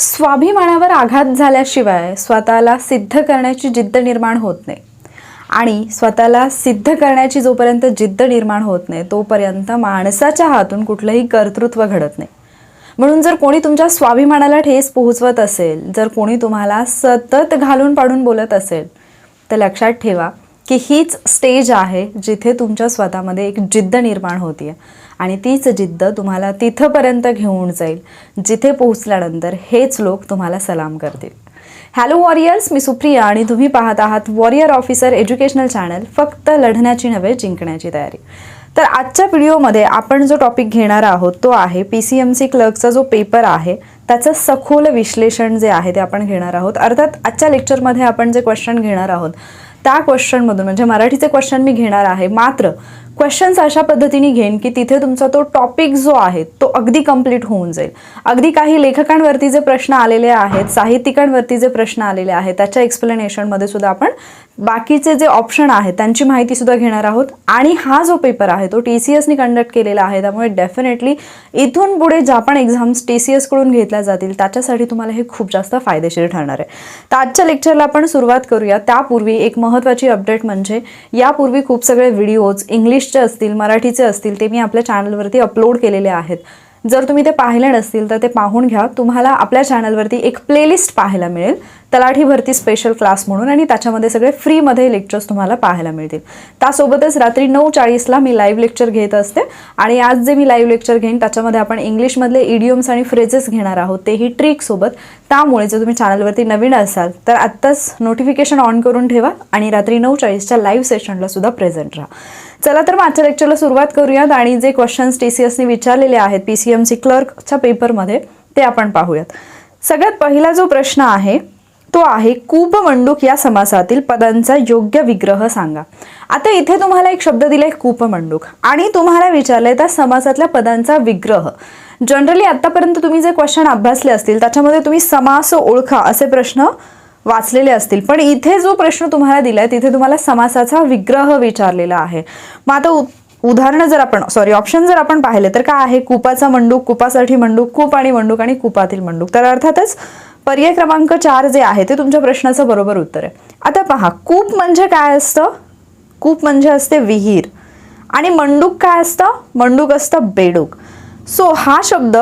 स्वाभिमानावर आघात झाल्याशिवाय स्वतःला सिद्ध करण्याची जिद्द निर्माण होत नाही आणि स्वतःला सिद्ध करण्याची जोपर्यंत जिद्द निर्माण होत नाही तोपर्यंत माणसाच्या हातून कुठलंही कर्तृत्व घडत नाही. म्हणून जर कोणी तुमच्या स्वाभिमानाला ठेस पोहोचवत असेल, जर कोणी तुम्हाला सतत घालून पाडून बोलत असेल, तर लक्षात ठेवा की हीच स्टेज आहे जिथे तुमच्या स्वतःमध्ये एक जिद्द निर्माण होतीये आणि तीच जिद्द तुम्हाला तिथपर्यंत घेऊन जाईल जिथे पोहोचल्यानंतर हेच लोक तुम्हाला सलाम करतील. हॅलो वॉरियर्स, मी सुप्रिया आणि तुम्ही पाहत आहात वॉरियर ऑफिसर एज्युकेशनल चॅनल. फक्त लढण्याची नव्हे, जिंकण्याची तयारी. तर आजच्या व्हिडिओमध्ये आपण जो टॉपिक घेणार आहोत तो आहे PCMC क्लर्कचा जो पेपर आहे त्याचं सखोल विश्लेषण जे आहे ते आपण घेणार आहोत. अर्थात आजच्या लेक्चरमध्ये आपण जे क्वेश्चन घेणार आहोत त्या क्वेश्चनमधून म्हणजे मराठीचे क्वेश्चन मी घेणार आहे, मात्र क्वेश्चन्स अशा पद्धतीने घेईन की तिथे तुमचा तो टॉपिक जो आहे तो अगदी कंप्लीट होऊन जाईल. अगदी काही लेखकांवरती जे प्रश्न आलेले आहेत, साहित्यिकांवरती जे प्रश्न आलेले आहेत त्याच्या एक्सप्लेनेशनमध्ये सुद्धा आपण बाकीचे जे ऑप्शन आहेत त्यांची माहिती सुद्धा घेणार आहोत. आणि हा जो पेपर आहे तो TCSने कंडक्ट केलेला आहे, त्यामुळे डेफिनेटली इथून पुढे ज्या पण एक्झाम्स TCS कडून घेतल्या जातील त्याच्यासाठी तुम्हाला हे खूप जास्त फायदेशीर ठरणार आहे. तर आजच्या लेक्चरला आपण सुरुवात करूया. त्यापूर्वी एक महत्त्वाची अपडेट म्हणजे यापूर्वी खूप सगळे व्हिडिओज इंग्लिशचे असतील, मराठीचे असतील ते मी आपल्या चॅनलवरती अपलोड केलेले आहेत. जर तुम्ही ते पाहिले नसतील तर ते पाहून घ्या. तुम्हाला आपल्या चॅनलवरती एक प्लेलिस्ट पाहायला मिळेल, तलाठी भरती स्पेशल क्लास म्हणून, आणि त्याच्यामध्ये सगळे फ्रीमध्ये लेक्चर्स तुम्हाला पाहायला मिळतील. त्यासोबतच रात्री 9:40ला मी लाईव्ह लेक्चर घेत असते आणि आज जे मी लाईव्ह लेक्चर घेईन त्याच्यामध्ये आपण इंग्लिशमधले इडियम्स आणि फ्रेजेस घेणार आहोत, तेही ट्रिकसोबत. त्यामुळे जर तुम्ही चॅनलवरती नवीन असाल तर आत्ताच नोटिफिकेशन ऑन करून ठेवा आणि रात्री 9:40च्या लाईव्ह सेशनला सुद्धा प्रेझेंट राहा. चला तर आजच्या लेक्चरला सुरुवात करूयात आणि जे क्वेश्चन्स TCSने विचारलेले आहेत PCMC क्लर्कच्या पेपरमध्ये ते आपण पाहूयात. सगळ्यात पहिला जो प्रश्न आहे तो आहे कूपमंडूक या समासातील पदांचा योग्य विग्रह सांगा. आता इथे तुम्हाला एक शब्द दिलाय कूपमंडूक आणि तुम्हाला विचारलंय त्या समासातल्या पदांचा विग्रह. जनरली आतापर्यंत तुम्ही जे क्वेश्चन अभ्यासले असतील त्याच्यामध्ये तुम्ही समास ओळखा असे प्रश्न वाचलेले असतील, पण इथे जो प्रश्न तुम्हाला दिलाय तिथे तुम्हाला समासाचा विग्रह विचारलेला आहे. मग आता उदाहरण जर आपण ऑप्शन जर आपण पाहिले तर काय आहे? कूपाचा मंडूक, कूपासाठी मंडूक, कूप आणि मंडूक आणि कूपातील मंडूक. तर अर्थातच पर्याय क्रमांक 4 जे आहे ते तुमच्या प्रश्नाचं बरोबर उत्तर आहे. आता पहा, कूप म्हणजे काय असतं? कूप म्हणजे असते विहीर. आणि मंडूक काय असतं? मंडूक असतं बेडूक. सो हा शब्द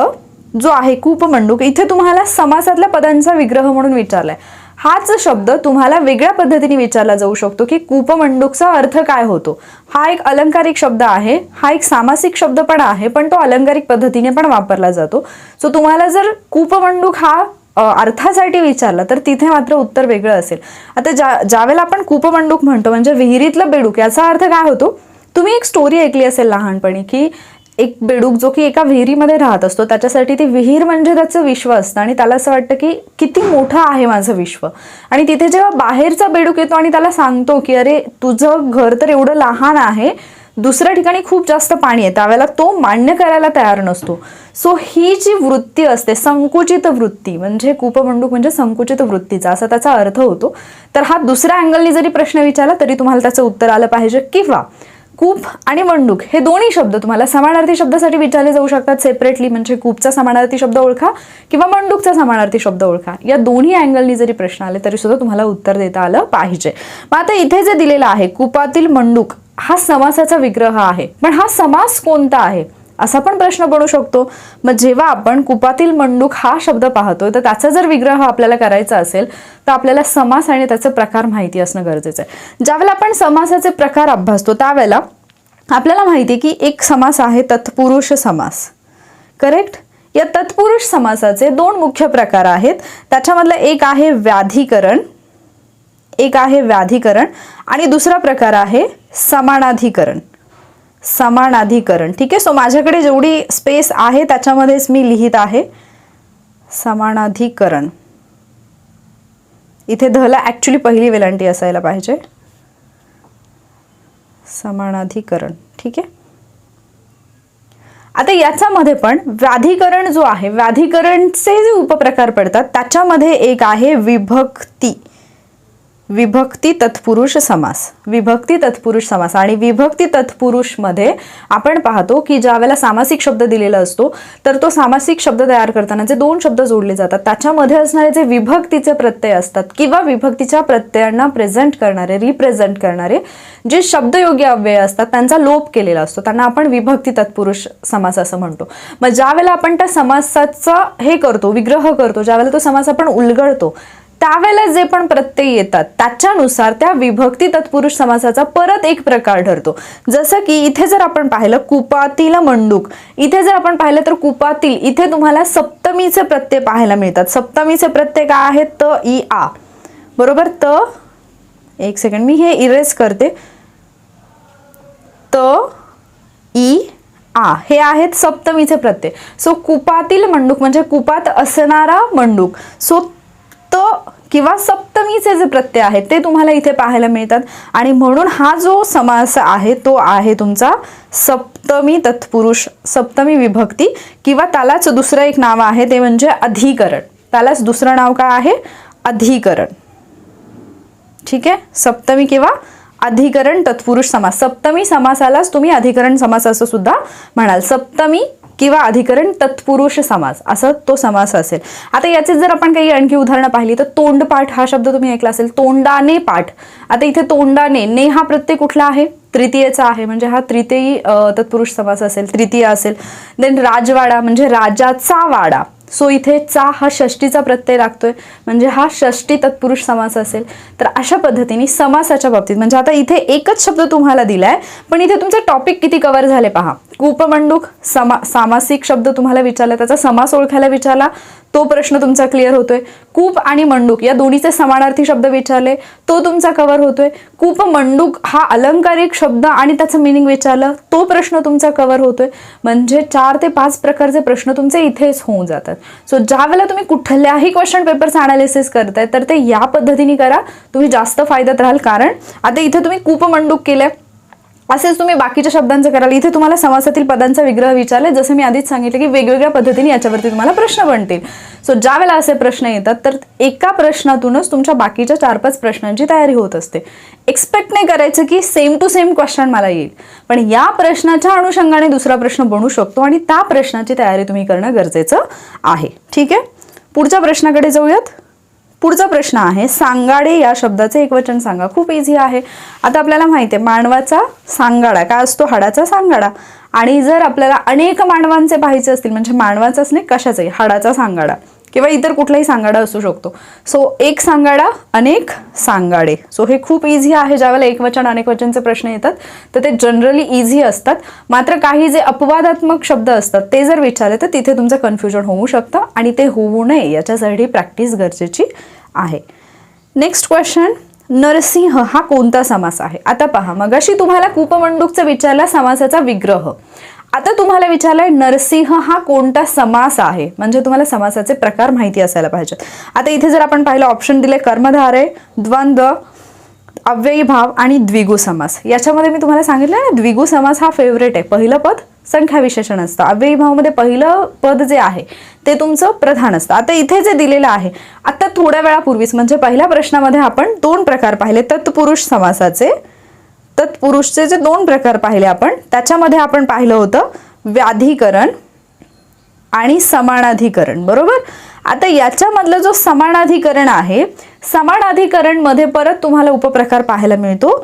जो आहे कूपमंडूक, इथे तुम्हाला समासातल्या पदांचा विग्रह म्हणून विचारलाय. हाच शब्द तुम्हाला वेगळ्या पद्धतीने विचारला जाऊ शकतो की कूपमंडूकचा अर्थ काय होतो. हा एक अलंकारिक शब्द आहे, हा एक सामासिक शब्द पण आहे, पण तो अलंकारिक पद्धतीने पण वापरला जातो. सो तुम्हाला जर कूपमंडूक हा अर्थासाठी विचारला तर तिथे मात्र उत्तर वेगळं असेल. आता ज्यावेळेला आपण कूपमंडूक म्हणतो म्हणजे विहिरीतलं बेडूक, याचा अर्थ काय होतो? तुम्ही एक स्टोरी ऐकली असेल लहानपणी की एक बेडूक जो की एका विहिरीमध्ये राहत असतो, त्याच्यासाठी ती विहीर म्हणजे त्याचं विश्व असतं आणि त्याला असं वाटतं की किती मोठं आहे माझं विश्व. आणि तिथे जेव्हा बाहेरचा बेडूक येतो आणि त्याला सांगतो की अरे तुझं घर तर एवढं लहान आहे, दुसऱ्या ठिकाणी खूप जास्त पाणी आहे, त्यावेळेला तो मान्य करायला तयार नसतो. सो ही जी वृत्ती असते, संकुचित वृत्ती, म्हणजे कूपमंडूक म्हणजे संकुचित वृत्तीचा असा त्याचा अर्थ होतो. तर हा दुसऱ्या अँगलनी जरी प्रश्न विचारला तरी तुम्हाला त्याचं उत्तर आलं पाहिजे. किंवा कूप आणि मंडूक हे दोन्ही शब्द तुम्हाला समानार्थी शब्दासाठी विचारले जाऊ शकतात सेपरेटली, म्हणजे कूपचा समानार्थी शब्द ओळखा किंवा मंडूकचा समानार्थी शब्द ओळखा. या दोन्ही अँगलनी जरी प्रश्न आले तरी सुद्धा तुम्हाला उत्तर देता आलं पाहिजे. मग आता इथे जे दिलेलं आहे कूपातील मंडूक, हा समासाचा विग्रह आहे, पण हा समास कोणता आहे असा पण प्रश्न बनू शकतो. मग जेव्हा आपण कूपातील मंडूक हा शब्द पाहतोय तर त्याचा जर विग्रह आपल्याला करायचा असेल तर आपल्याला समास आणि त्याचे प्रकार माहिती असणं गरजेचं आहे. ज्यावेळेला आपण समासाचे प्रकार अभ्यासतो त्यावेळेला आपल्याला माहिती आहे की एक समास आहे तत्पुरुष समास. करेक्ट? या तत्पुरुष समासाचे 2 मुख्य प्रकार आहेत. त्याच्यामधला एक आहे व्याधिकरण, आणि दुसरा प्रकार आहे समानाधिकरण. ठीक आहे. सो माझ्याकडे जेवढी स्पेस आहे त्याच्यामध्येच मी लिहित आहे समानाधिकरण. इथे धला ऍक्च्युली पहिली वेलांटी असायला पाहिजे. समानाधिकरण. ठीक आहे. आता याच्यामध्ये पण व्याधिकरण जो आहे, व्याधिकरणचे जे उपप्रकार पडतात त्याच्यामध्ये एक आहे विभक्ती. विभक्ती तत्पुरुष समास. विभक्ती तत्पुरुष समास. आणि विभक्ती तत्पुरुष मध्ये आपण पाहतो की ज्या वेळेला सामासिक शब्द दिलेला असतो तर तो सामासिक शब्द तयार करताना जे दोन शब्द जोडले जातात त्याच्यामध्ये असणारे जे विभक्तीचे प्रत्यय असतात किंवा विभक्तीच्या प्रत्ययांना प्रेझेंट करणारे रिप्रेझेंट करणारे जे शब्दयोगी अव्यय असतात त्यांचा लोप केलेला असतो, त्यांना आपण विभक्ती तत्पुरुष समास असं म्हणतो. मग ज्या वेळेला आपण त्या समासाचा हे करतो, विग्रह करतो, ज्या वेळेला तो समास आपण उलगडतो त्यावेळेला जे पण प्रत्यय येतात त्याच्यानुसार त्या विभक्ती तत्पुरुष समासाचा परत एक प्रकार ठरतो. जसं की इथे जर आपण पाहिलं कुपातील मंडूक, इथे जर आपण पाहिलं तर कुपातील इथे तुम्हाला सप्तमीचे प्रत्यय पाहायला मिळतात. सप्तमीचे प्रत्यय काय आहेत? त इ आ. बरोबर. त एक सेकंड मी हे इरेज करते. त इ आ हे आहेत सप्तमीचे प्रत्यय. सो कुपातील मंडूक म्हणजे कुपात असणारा मंडूक. सो त किंवा सप्तमीचे जे प्रत्यय आहेत ते तुम्हाला इथे पाहायला मिळतात आणि म्हणून हा जो समास आहे तो आहे तुमचा सप्तमी तत्पुरुष, सप्तमी विभक्ती किंवा त्यालाच दुसरं एक नाव आहे ते म्हणजे अधिकरण. त्यालाच दुसरं नाव काय आहे? अधिकरण. ठीक आहे. सप्तमी किंवा अधिकरण तत्पुरुष समास. सप्तमी समासालाच तुम्ही अधिकरण समास असं सुद्धा म्हणाल. सप्तमी किंवा अधिकरण तत्पुरुष समास असं तो समास असेल. आता याचे जर आपण काही आणखी उदाहरणं पाहिली तर तोंडपाठ हा शब्द तुम्ही ऐकला असेल. तोंडाने पाठ. आता इथे तोंडाने ने हा प्रत्यय कुठला आहे? तृतीयेचा आहे म्हणजे हा तृतीय तत्पुरुष समास असेल, तृतीय असेल. देन राजवाडा म्हणजे राजाचा वाडा. सो इथे चा हा षष्टीचा प्रत्यय लागतोय म्हणजे हा षष्टी तत्पुरुष समास असेल. तर अशा पद्धतीने समासाच्या बाबतीत म्हणजे आता इथे एकच शब्द तुम्हाला दिलाय पण इथे तुमचे टॉपिक किती कव्हर झाले पहा. कूपमंडूक सामासिक शब्द तुम्हाला विचारला, त्याचा समास ओळखायला विचारला, तो प्रश्न तुमचा क्लिअर होतोय. कूप आणि मंडूक या दोन्हीचे समानार्थी शब्द विचारले, तो तुमचा कव्हर होतोय. कूपमंडूक हा अलंकारिक शब्द आणि त्याचं मिनिंग विचारलं, तो प्रश्न तुमचा कव्हर होतोय. म्हणजे 4 ते 5 प्रकारचे प्रश्न तुमचे इथेच होऊन जातात. सो ज्या वेळेला तुम्ही कुठल्याही क्वेश्चन पेपरचं अनालिसिस करताय तर ते या पद्धतीने करा, तुम्ही जास्त फायद्यात राहाल. कारण आता इथे तुम्ही कूपमंडूक केलंय, असेच तुम्ही बाकीच्या शब्दांचं कराल. इथे तुम्हाला समासातील पदांचा विग्रह विचारले, जसं मी आधीच सांगितलं की वेगवेगळ्या पद्धतीने याच्यावरती तुम्हाला प्रश्न बनतील. सो ज्या वेळेला असे प्रश्न येतात तर एका प्रश्नातूनच तुमच्या बाकीच्या 4-5 प्रश्नांची तयारी होत असते. एक्सपेक्ट नाही करायचं की सेम टू सेम क्वेश्चन मला येईल, पण या प्रश्नाच्या अनुषंगाने दुसरा प्रश्न बनू शकतो आणि त्या प्रश्नाची तयारी तुम्ही करणं गरजेचं आहे. ठीक आहे. पुढच्या प्रश्नाकडे जाऊयात. पुढचा प्रश्न आहे सांगाडे या शब्दाचे एकवचन सांगा. खूप इझी आहे. आता आपल्याला माहिती आहे मानवाचा सांगाडा काय असतो? हाडाचा सांगाडा. आणि जर आपल्याला अनेक मानवांचे पाहायचे असतील म्हणजे मानवाचाच नाही कशाचाही, हाडाचा सांगाडा किंवा इतर कुठलाही सांगाडा असू शकतो. सो एक सांगाडा अनेक सांगाडे. सो हे खूप इझी आहे. ज्यावेळेला एकवचन अनेक वचनचे प्रश्न येतात तर ते जनरली इझी असतात. मात्र काही जे अपवादात्मक शब्द असतात ते जर विचारले तर तिथे तुमचं कन्फ्युजन होऊ शकतं आणि ते होऊ नये याच्यासाठी प्रॅक्टिस गरजेची आहे. नेक्स्ट क्वेश्चन, नरसिंह हा कोणता समास आहे? आता पहा, मगाशी तुम्हाला कूपमंडूकचा विचारला समासाचा विग्रह, आता तुम्हाला विचारलंय नरसिंह हा कोणता समास आहे, म्हणजे तुम्हाला समासाचे प्रकार माहिती असायला पाहिजेत. आता इथे जर आपण पाहिलं ऑप्शन दिले कर्मधारय, द्वंद्व, अव्ययी भाव आणि द्विगु समास. याच्यामध्ये मी तुम्हाला सांगितलं ना द्विगु समास हा फेवरेट आहे. पहिलं पद संख्या विशेषण असतं. अव्ययी भावमध्ये पहिलं पद जे आहे ते तुमचं प्रधान असतं. आता इथे जे दिलेलं आहे, आता थोड्या वेळापूर्वीच म्हणजे पहिल्या प्रश्नामध्ये आपण 2 प्रकार पाहिले तत्पुरुष समासाचे. तत्पुरुषचे जे 2 प्रकार पाहिले आपण, त्याच्यामध्ये आपण पाहिलं होतं व्याधिकरण आणि समानाधिकरण. बरोबर. आता याच्यामधलं जो समानाधिकरण आहे, समानाधिकरण मध्ये परत तुम्हाला उपप्रकार पाहायला मिळतो,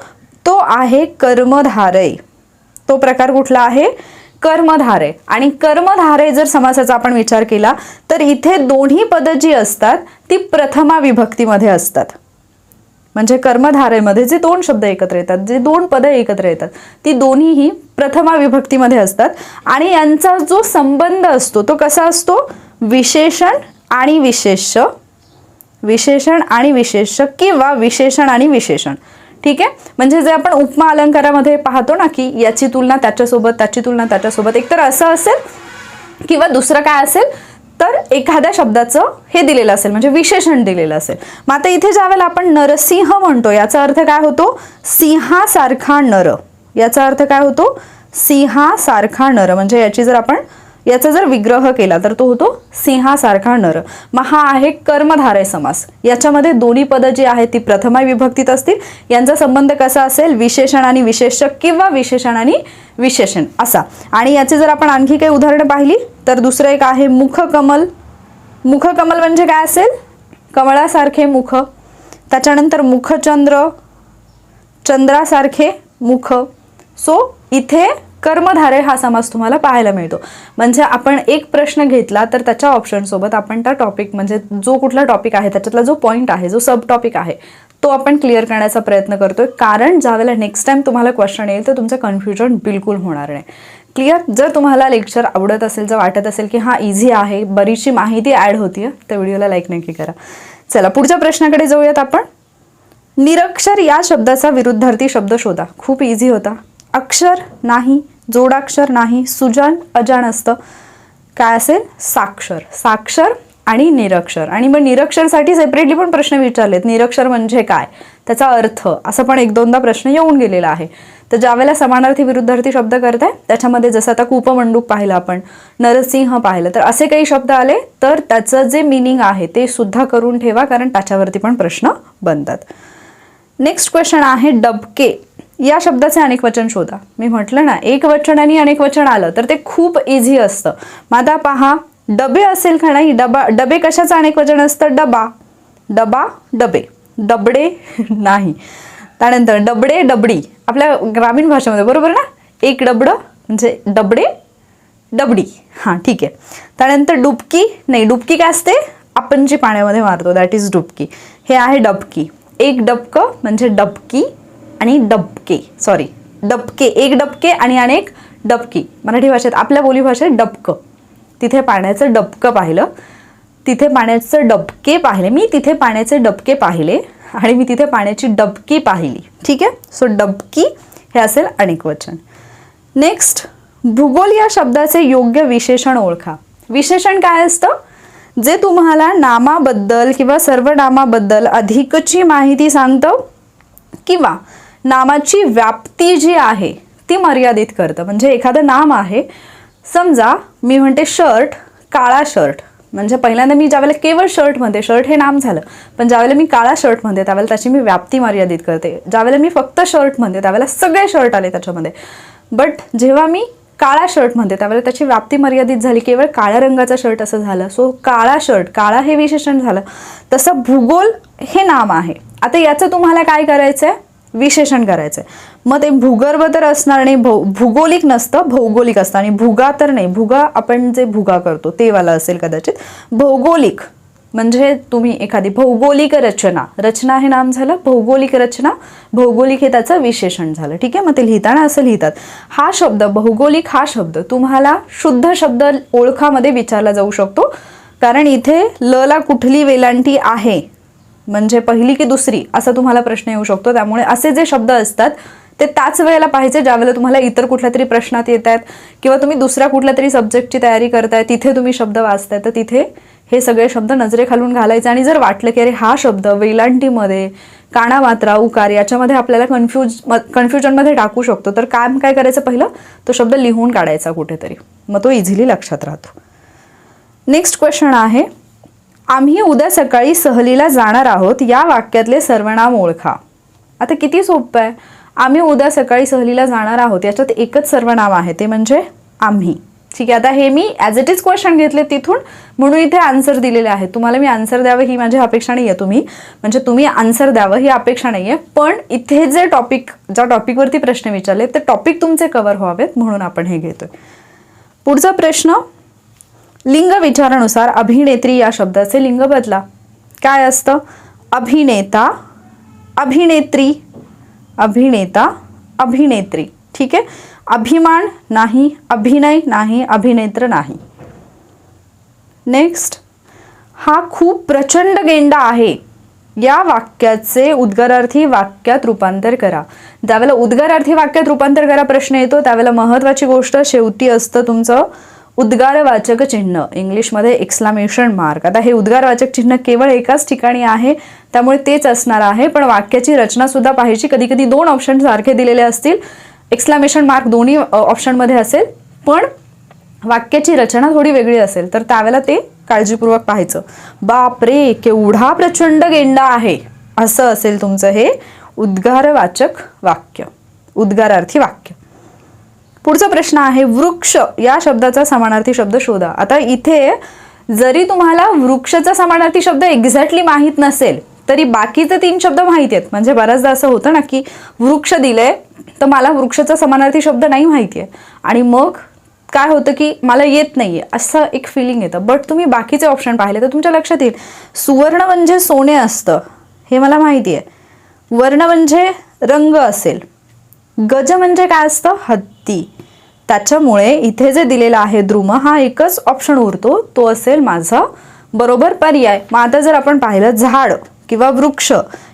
तो आहे कर्मधारय. तो प्रकार कुठला आहे? कर्मधारय. आणि कर्मधारय जर समासाचा आपण विचार केला तर इथे दोन्ही पद जी असतात ती प्रथमा विभक्तीमध्ये असतात. म्हणजे कर्मधारयमध्ये जे 2 शब्द एकत्र येतात, जे 2 पद एकत्र येतात, ती दोन्हीही प्रथमा विभक्तीमध्ये असतात. आणि यांचा जो संबंध असतो तो कसा असतो? विशेषण आणि विशेष्य, विशेषण आणि विशेष्य किंवा विशेषण आणि विशेषण. ठीक आहे. म्हणजे जे आपण उपमा अलंकारामध्ये पाहतो ना की याची तुलना त्याच्यासोबत, त्याची तुलना त्याच्यासोबत, एकतर असं असेल किंवा दुसरं काय असेल तर एखाद्या शब्दाचं हे दिलेलं असेल म्हणजे विशेषण दिलेलं असेल. मग आता इथे ज्यावेळेला आपण नरसिंह म्हणतो याचा अर्थ काय होतो? सिंहासारखा नर. याचा अर्थ काय होतो? सिंहासारखा नर. म्हणजे याची जर आपण याचा जर विग्रह केला तर तो होतो सिंहासारखा नर. मग हा आहे कर्मधारय समास. याच्यामध्ये दोन्ही पदं जी आहेत ती प्रथमा विभक्तीत असतील. यांचा संबंध कसा असेल, विशेषण आणि विशेषक किंवा विशेषण आणि विशेषण असा. आणि याचे जर आपण आणखी काही उदाहरणं पाहिली तर दुसरं एक आहे मुखकमल. मुखकमल म्हणजे काय असेल, कमळासारखे मुख. त्याच्यानंतर मुखचंद्र, चंद्रासारखे मुख. सो इथे कर्मधारय हा समास तुम्हाला पाहायला मिळतो. म्हणजे आपण एक प्रश्न घेतला तर त्याच्या ऑप्शन सोबत आपण त्या टॉपिक म्हणजे जो कुठला टॉपिक आहे त्याच्यातला जो पॉईंट आहे, जो सब टॉपिक आहे तो आपण क्लिअर करण्याचा प्रयत्न करतोय. कारण ज्यावेळेला नेक्स्ट टाइम तुम्हाला क्वेश्चन येईल तर तुमचं कन्फ्युजन बिलकुल होणार नाही. क्लिअर. जर तुम्हाला लेक्चर आवडत असेल, जर वाटत असेल की हा इझी आहे, बरीचशी माहिती ॲड होतीये, तर व्हिडिओला लाईक नक्की करा. चला पुढच्या प्रश्नाकडे जाऊयात आपण. निरक्षर या शब्दाचा विरुद्धार्थी शब्द शोधा. खूप इझी होता. अक्षर नाही, जोडाक्षर नाही, सुजान अजान असतं. काय असेल, साक्षर. साक्षर आणि निरक्षर. आणि मग निरक्षरसाठी सेपरेटली पण प्रश्न विचारलेत. निरक्षर म्हणजे काय, त्याचा अर्थ, असं पण एक दोनदा प्रश्न येऊन गेलेला आहे. तर ज्यावेळेला समानार्थी विरुद्धार्थी शब्द करताय त्याच्यामध्ये जसं आता कूपमंडूक पाहिलं आपण, नरसिंह पाहिलं, तर असे काही शब्द आले तर त्याचं जे मिनिंग आहे ते सुद्धा करून ठेवा, कारण त्याच्यावरती पण प्रश्न बनतात. नेक्स्ट क्वेश्चन आहे डबके या शब्दाचे अनेक वचन शोधा. मी म्हटलं ना, एक वचन आणि अनेक वचन आलं तर ते खूप इझी असतं. मग आता पहा, डबे असेल का नाही, डबे कशाचं अनेक वचन असतं, डबा. डबा डबे. डबडे नाही. त्यानंतर डबडे डबडी, आपल्या ग्रामीण भाषेमध्ये बरोबर ना, एक डबडं म्हणजे डबडे डबडी. हां ठीक आहे. त्यानंतर डुबकी नाही, डुबकी काय असते, आपण जी पाण्यामध्ये मारतो दॅट इज डुबकी. हे आहे डबकी. एक डबकं म्हणजे डबकी आणि डबके, सॉरी डबके, एक डबके आणि अनेक डबकी. मराठी भाषेत, आपल्या बोलीभाषेत डबकं. तिथे पाण्याचं डबकं पाहिलं, तिथे पाण्याचं डबके पाहिले, मी तिथे पाण्याचे डबके पाहिले आणि मी तिथे पाण्याची डबकी पाहिली. ठीक आहे. सो डबकी हे असेल अनेक वचन. नेक्स्ट, भूगोल या शब्दाचे योग्य विशेषण ओळखा. विशेषण काय असतं, जे तुम्हाला नामाबद्दल किंवा सर्वनामाबद्दल अधिकची माहिती सांगतं किंवा नामाची व्याप्ती जी आहे ती मर्यादित करतं. म्हणजे एखादं नाम आहे, समजा मी म्हणते शर्ट, काळा शर्ट, म्हणजे पहिल्यांदा मी ज्यावेळेला केवळ शर्ट म्हणते, शर्ट हे नाम झालं, पण ज्यावेळेला मी काळा शर्ट म्हणते त्यावेळेला त्याची मी व्याप्ती मर्यादित करते. ज्यावेळेला मी फक्त शर्ट म्हणते त्यावेळेला सगळे शर्ट आले त्याच्यामध्ये. बट जेव्हा मी काळा शर्ट म्हणते त्यावेळेला त्याची व्याप्ती मर्यादित झाली, केवळ काळ्या रंगाचा शर्ट असं झालं. सो काळा शर्ट, काळा हे विशेषण झालं. तसं भूगोल हे नाम आहे. आता याचं तुम्हाला काय करायचंय, विशेषण करायचंय. मग ते भूगर्भ तर असणार नाही, भूगोलिक नसतं, भौगोलिक असतं. आणि भुगा तर नाही, भुगा आपण जे भुगा करतो ते वाला असेल कदाचित. भौगोलिक म्हणजे तुम्ही एखादी भौगोलिक रचना, रचना हे नाम झालं, भौगोलिक रचना, भौगोलिक हे त्याचं विशेषण झालं. ठीक आहे. मग ते लिहिताना असं लिहितात. हा शब्द भौगोलिक, हा शब्द तुम्हाला शुद्ध शब्द ओळखामध्ये विचारला जाऊ शकतो, कारण इथे ल ला कुठली वेलांटी आहे, म्हणजे पहिली की दुसरी, असा तुम्हाला प्रश्न येऊ शकतो. त्यामुळे असे जे शब्द असतात ते त्याच वेळेला पाहिजे ज्यावेळेला तुम्हाला इतर कुठल्या तरी प्रश्नात येत आहेत किंवा तुम्ही दुसऱ्या कुठल्या तरी सब्जेक्टची तयारी करताय, तिथे तुम्ही शब्द वाचताय, तर तिथे हे सगळे शब्द नजरेखालून घालायचे. आणि जर वाटलं की अरे हा शब्द वेलांटीमध्ये काना मात्रा उकार याच्यामध्ये आपल्याला कन्फ्युजनमध्ये टाकू शकतो, तर काम काय करायचं, पहिलं तो शब्द लिहून काढायचा कुठेतरी, मग तो इझिली लक्षात राहतो. नेक्स्ट क्वेश्चन आहे, आम्ही उद्या सकाळी सहलीला जाणार आहोत या वाक्यातले सर्वनाम ओळखा. आता किती सोपं आहे. आम्ही उद्या सकाळी सहलीला जाणार आहोत याच्यात एकच सर्वनाम आहे, ते म्हणजे आम्ही. ठीक आहे. आता हे मी ॲज इट इज क्वेश्चन घेतले तिथून, म्हणून इथे आन्सर दिलेले आहे. तुम्हाला मी आन्सर द्यावं ही माझी अपेक्षा नाही आहे, तुम्ही आन्सर द्यावं ही अपेक्षा नाही आहे. पण इथे जे ज्या टॉपिकवरती प्रश्न विचारले ते टॉपिक तुमचे कव्हर व्हावेत म्हणून आपण हे घेतोय. पुढचा प्रश्न, लिंग विचारानुसार अभिनेत्री या शब्दाचे लिंग बदला. काय असतं, अभिनेता, अभिनेत्री, अभिनेता, अभिनेत्री. ठीक आहे. अभिमान नाही, अभिनय नाही, अभिनेत्र नाही. नेक्स्ट, हा खूप प्रचंड गेंडा आहे या वाक्याचे उद्गारार्थी वाक्यात रूपांतर करा. ज्यावेळेला उद्गारार्थी वाक्यात रूपांतर करा प्रश्न येतो त्यावेळेला महत्त्वाची गोष्ट शेवटी असतं तुमचं उद्गारवाचक चिन्ह, इंग्लिशमध्ये एक्सक्लामेशन मार्क. आता हे उद्गारवाचक चिन्ह केवळ एकाच ठिकाणी आहे त्यामुळे तेच असणार आहे, पण वाक्याची रचना सुद्धा पाहायची. कधी कधी दोन ऑप्शन सारखे दिलेले असतील, एक्सक्लामेशन मार्क दोन्ही ऑप्शनमध्ये असेल, पण वाक्याची रचना थोडी वेगळी असेल तर त्यावेळेला ते काळजीपूर्वक पाहायचं. बाप रे केवढा प्रचंड गेंडा आहे, असं असेल तुमचं हे उद्गारवाचक वाक्य, उद्गारार्थी वाक्य. पुढचा प्रश्न आहे वृक्ष या शब्दाचा समानार्थी शब्द शोधा. आता इथे जरी तुम्हाला वृक्षचा समानार्थी शब्द एक्झॅक्टली माहीत नसेल तरी बाकीचे 3 शब्द माहिती आहेत. म्हणजे बऱ्याचदा असं होतं ना की वृक्ष दिलंय तर मला वृक्षाचा समानार्थी शब्द नाही माहिती आहे आणि मग काय होतं की मला येत नाहीये असं एक फिलिंग येतं. बट तुम्ही बाकीचे ऑप्शन पाहिले तर तुमच्या लक्षात येईल सुवर्ण म्हणजे सोने असतं हे मला माहिती आहे. वर्ण म्हणजे रंग असेल. गज म्हणजे काय असतं, हत्ती. त्याच्यामुळे इथे जे दिलेलं आहे द्रुम हा एकच ऑप्शन उरतो, तो असेल माझा बरोबर पर्याय. मग आता जर आपण पाहिलं झाड किंवा वृक्ष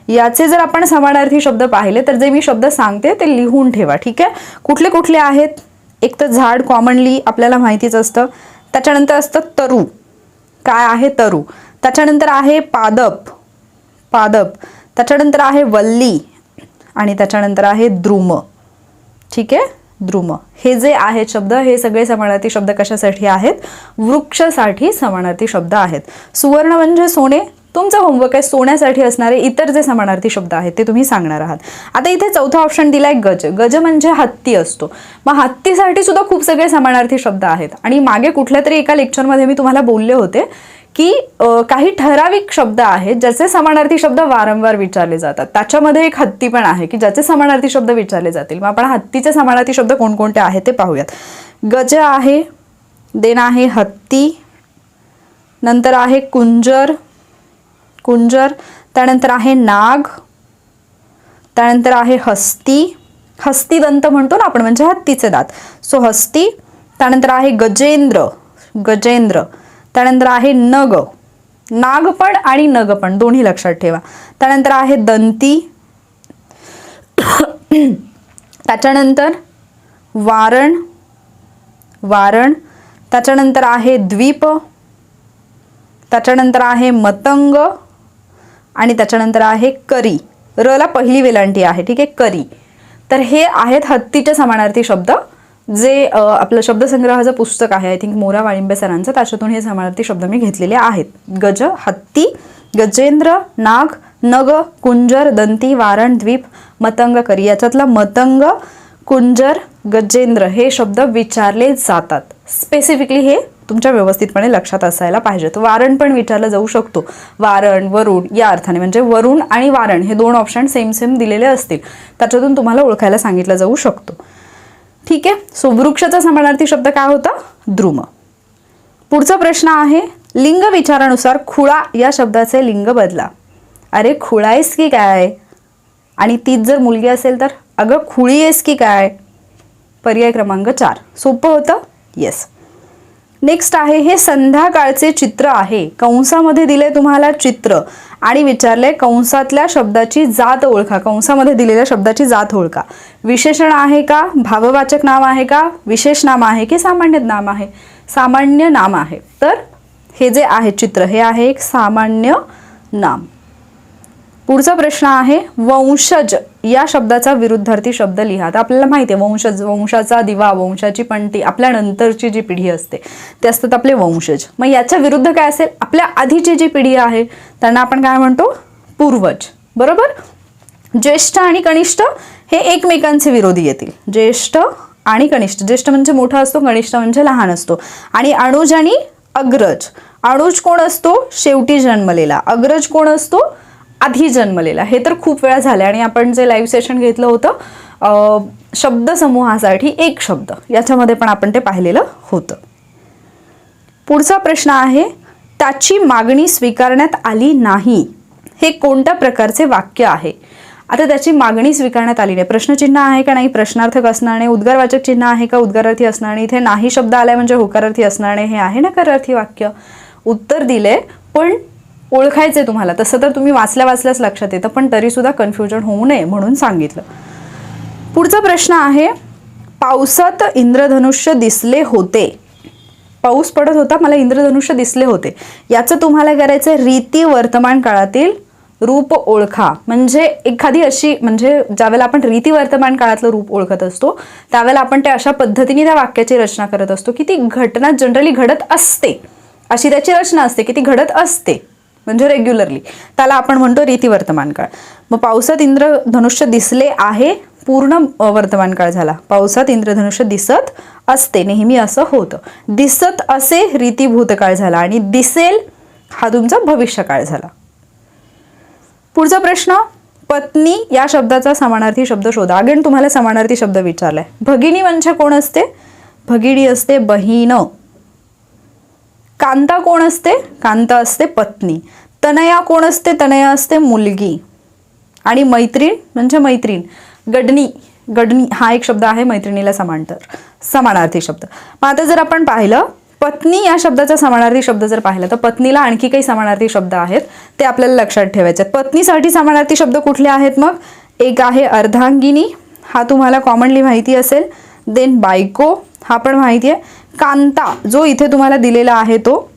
याचे जर आपण समानार्थी शब्द पाहिले तर जे मी शब्द सांगते ते लिहून ठेवा. ठीक आहे. कुठले कुठले आहेत, एक तर झाड कॉमनली आपल्याला माहितीच असतं. त्याच्यानंतर असतं तरु, काय आहे तरु. त्याच्यानंतर आहे पादप, पादप. त्याच्यानंतर आहे वल्ली आणि त्याच्यानंतर आहे द्रुम. ठीक आहे, द्रुम. हे जे आहेत शब्द हे सगळे समानार्थी शब्द कशासाठी आहेत, वृक्षासाठी समानार्थी शब्द आहेत. सुवर्ण म्हणजे सोने, तुमचं होमवर्क आहे सोन्यासाठी असणारे इतर जे समानार्थी शब्द आहेत ते तुम्ही सांगणार आहात. आता इथे चौथा ऑप्शन दिलाय गज. गज म्हणजे हत्ती असतो. मग हत्तीसाठी सुद्धा खूप सगळे समानार्थी शब्द आहेत आणि मागे कुठल्या तरी एका लेक्चरमध्ये मी तुम्हाला बोलले होते की काही ठराविक शब्द आहेत ज्याचे समानार्थी शब्द वारंवार विचारले जातात. त्याच्यामध्ये एक हत्ती पण आहे की ज्याचे समानार्थी शब्द विचारले जातील. मग आपण हत्तीचे समानार्थी शब्द कोणकोणते आहेत ते पाहूयात. गज आहे, देन आहे हत्ती, नंतर आहे कुंजर, कुंजर. त्यानंतर आहे नाग, त्यानंतर आहे हस्ती, हस्तिदंत म्हणतो ना आपण म्हणजे हत्तीचे दात, सो हस्ती. त्यानंतर आहे गजेंद्र, गजेंद्र. त्यानंतर आहे नग, नाग पण आणि नग पण दोन्ही लक्षात ठेवा. त्यानंतर आहे दंती, त्याच्यानंतर वारण, वारण. त्याच्यानंतर आहे द्वीप, त्याच्यानंतर आहे मतंग आणि त्याच्यानंतर आहे करी. र ला पहिली वेलांटी आहे. ठीक आहे, करी. तर हे आहेत हत्तीचे समानार्थी शब्द जे आपलं शब्दसंग्रहाचं पुस्तक आहे आय थिंक मोरा वाळिंबे सरांचं, त्याच्यातून हे समानार्थी शब्द मी घेतलेले आहेत. गज, हत्ती, गजेंद्र, नाग, नग, कुंजर, दंती, वारण, द्वीप, मतंग, करी. याच्यातला मतंग, कुंजर, गजेंद्र हे शब्द विचारले जातात. स्पेसिफिकली हे तुमच्या व्यवस्थितपणे लक्षात असायला पाहिजेत. वारण पण विचारलं जाऊ शकतो. वारण, वरुण या अर्थाने म्हणजे वरुण आणि वारण हे 2 ऑप्शन सेम सेम दिलेले असतील, त्याच्यातून तुम्हाला ओळखायला सांगितलं जाऊ शकतो. ठीक आहे. सो वृक्षाचा समानार्थी शब्द काय होता, द्रुम. पुढचा प्रश्न आहे लिंग विचारानुसार खुळा या शब्दाचे लिंग बदला. अरे खुळायस की काय, आणि तीच जर मुलगी असेल तर अगं खुळी आहेस की काय. पर्याय क्रमांक 4. सोपं होतं. येस. नेक्स्ट आहे हे संध्याकाळचे चित्र आहे. कंसामध्ये दिले तुम्हाला चित्र आणि विचारले कंसातल्या शब्दाची जात ओळखा. कंसामध्ये दिलेल्या शब्दाची जात ओळखा. विशेषण आहे का, भाववाचक नाम आहे का, विशेष नाम आहे की सामान्य नाम आहे. सामान्य नाम आहे. तर हे जे आहे चित्र हे आहे एक सामान्य नाम. पुढचा प्रश्न आहे वंशज या शब्दाचा विरुद्धार्थी शब्द लिहा. तर आपल्याला माहिती आहे वंशज, वंशाचा दिवा, वंशाची पणती, आपल्या नंतरची जी पिढी असते ते असतात आपले वंशज. मग याच्या विरुद्ध काय असेल, आपल्या आधीची जी पिढी आहे त्यांना आपण काय म्हणतो, पूर्वज. बरोबर. ज्येष्ठ आणि कनिष्ठ हे एकमेकांचे विरोधी येतील. ज्येष्ठ आणि कनिष्ठ. ज्येष्ठ म्हणजे मोठा असतो, कनिष्ठ म्हणजे लहान असतो. आणि अनुज आणि अग्रज. अनुज कोण असतो, शेवटी जन्मलेला. अग्रज कोण असतो, आधी जन्मलेला. हे तर खूप वेळा झाले आणि आपण जे लाईव्ह सेशन घेतलं होतं शब्दसमूहासाठी एक शब्द, याच्यामध्ये पण आपण ते पाहिलेलं होतं. पुढचा प्रश्न आहे त्याची मागणी स्वीकारण्यात आली नाही. हे कोणत्या प्रकारचे वाक्य आहे. आता त्याची मागणी स्वीकारण्यात आली नाही. प्रश्नचिन्ह आहे का नाही, प्रश्नार्थक असणार नाही. उद्गारवाचक चिन्ह आहे का, उद्गारार्थी असणार नाही. इथे नाही शब्द आलाय म्हणजे होकारार्थी असणार नाही. हे आहे नकारार्थी वाक्य. उत्तर दिले पण ओळखायचे तुम्हाला. तसं तर तुम्ही वाचल्याच लक्षात येतं पण तरी सुद्धा कन्फ्युजन होऊ नये म्हणून सांगितलं. पुढचा प्रश्न आहे पावसात इंद्रधनुष्य दिसले होते. पाऊस पडत होता, मला इंद्रधनुष्य दिसले होते. याचं तुम्हाला करायचं रीती वर्तमान काळातील रूप ओळखा म्हणजे एखादी अशी, म्हणजे ज्यावेळेला आपण रीती वर्तमान काळातलं रूप ओळखत असतो त्यावेळेला आपण त्या अशा पद्धतीने त्या वाक्याची रचना करत असतो की ती घटना जनरली घडत असते, अशी त्याची रचना असते की ती घडत असते म्हणजे रेग्युलरली, त्याला आपण म्हणतो रीती वर्तमान काळ. मग पावसात इंद्रधनुष्य दिसले आहे पूर्ण वर्तमान काळ झाला. पावसात इंद्रधनुष्य दिसत असते नेहमी असं होतं. दिसत असे रीती भूतकाळ झाला आणि दिसेल हा तुमचा भविष्यकाळ झाला. पुढचा प्रश्न, पत्नी या शब्दाचा समानार्थी शब्द शोधा. अगेन तुम्हाला समानार्थी शब्द विचारलाय. भगिनी म्हणजे कोण असते? भगिनी असते बहीण. कांता कोण असते? कांता असते पत्नी. तनया कोण असते? तनया असते मुलगी. आणि मैत्रीण म्हणजे मैत्रीण. गडणी, गडणी हा एक शब्द आहे मैत्रिणीला समानार्थी शब्द. मग आता जर आपण पाहिलं पत्नी या शब्दाचा समानार्थी शब्द जर पाहिला तर पत्नीला आणखी काही समानार्थी शब्द आहेत ते आपल्याला लक्षात ठेवायचे आहेत. पत्नीसाठी समानार्थी शब्द कुठले आहेत? मग एक आहे अर्धांगिनी, हा तुम्हाला कॉमनली माहिती असेल. देन बायको, हा पण माहिती आहे. कांता जो इथे तुम्हाला दिलेला आहे तो.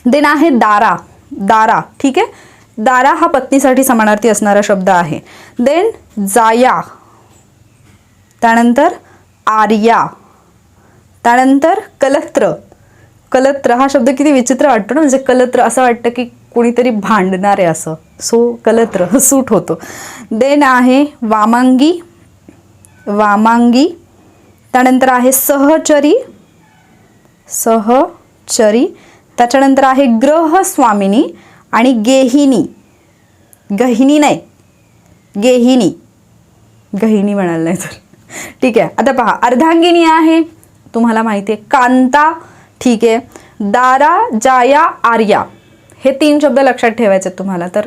देन आहे दारा, दारा, ठीक आहे. दारा हा पत्नीसाठी समानार्थी असणारा शब्द आहे. देन जाया, त्यानंतर आर्या, त्यानंतर कलत्र. कलत्र हा शब्द किती विचित्र वाटतो ना, म्हणजे कलत्र असं वाटतं की कोणीतरी भांडणार आहे असं, सो कलत्र सूट होतो. देन आहे वामांगी, वामांगी. त्यानंतर आहे सहचरी, सहचरी. त्याच्यानंतर आहे ग्रहस्वामिनी आणि गेहिनी. गहिनी नाही, गेहिनी, गहिनी म्हणाल नाही तर ठीक आहे. आता पहा, अर्धांगिनी आहे तुम्हाला माहिती आहे. कांता, ठीक आहे. दारा, जाया, आर्या हे 3 शब्द लक्षात ठेवायचे तुम्हाला. तर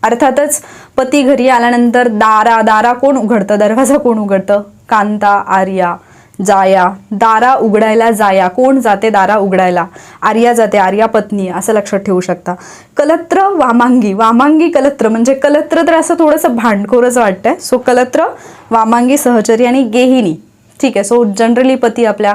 अर्थातच पती घरी आल्यानंतर दारा, दारा कोण उघडतं? दरवाजा कोण उघडतं? कांता, आर्या, जाया. दारा उघडायला जाया, कोण जाते दारा उघडायला? आर्या जाते, आर्या पत्नी, असं लक्षात ठेवू शकता. कलत्र, वामांगी, वामांगी कलत्र म्हणजे कलत्र तर असं थोडंसं भांडखोरच वाटतंय. सो कलत्र, वामांगी, सहचरी आणि गेहिनी, ठीक आहे. सो जनरली पती आपल्या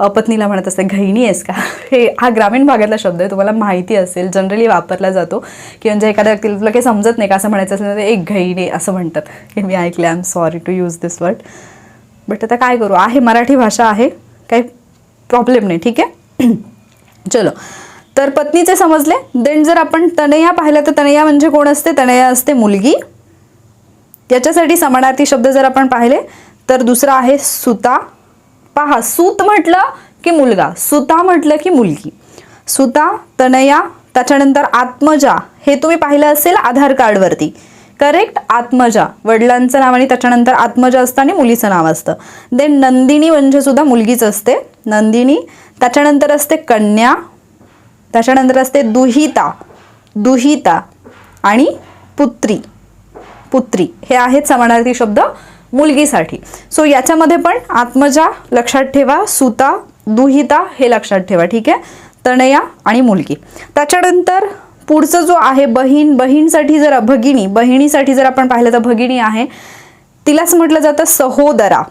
पत्नीला म्हणत असते गहिणी आहेस का? हे हा ग्रामीण भागातला शब्द आहे, तुम्हाला माहिती असेल. जनरली वापरला जातो की म्हणजे एखाद्या व्यक्तीला तुला काही समजत नाही का असं म्हणायचं असेल तर एक गहिणी असं म्हणतात. हे मी ऐकले. I am sorry to use this word, but आता काय करू, आहे मराठी भाषा आहे, काही प्रॉब्लेम नाही, ठीक आहे. चलो, तर पत्नीचे समजले. देन जर आपण तनया पाहिलं तर तनया म्हणजे कोण असते? तनया असते मुलगी. याच्यासाठी समानार्थी शब्द जर आपण पाहिले तर दुसरा आहे सुता. पहा, सूत म्हटलं की मुलगा, सुता म्हटलं की मुलगी. सुता, तनया. त्याच्यानंतर आत्मजा, हे तुम्ही पाहिलं असेल आधार कार्डवरती, करेक्ट. आत्मजा वडिलांचं नाव आणि त्याच्यानंतर आत्मजा असतं आणि मुलीचं नाव असतं. देन नंदिनी म्हणजे सुद्धा मुलगीच असते, नंदिनी. त्याच्यानंतर असते कन्या. त्याच्यानंतर असते दुहिता, दुहिता आणि पुत्री, पुत्री. हे आहेत समानार्थी शब्द मुलगीसाठी. सो याच्यामध्ये पण आत्मजा लक्षात ठेवा, सुता, दुहिता हे लक्षात ठेवा, ठीक आहे. तनया आणि मुलगी. त्याच्यानंतर पुढचं जो आहे बहीण, बहीणसाठी जर भगिनी, बहिणीसाठी जर आपण पाहिलं तर भगिनी आहे, तिलाच म्हटलं जातं सहोदरा,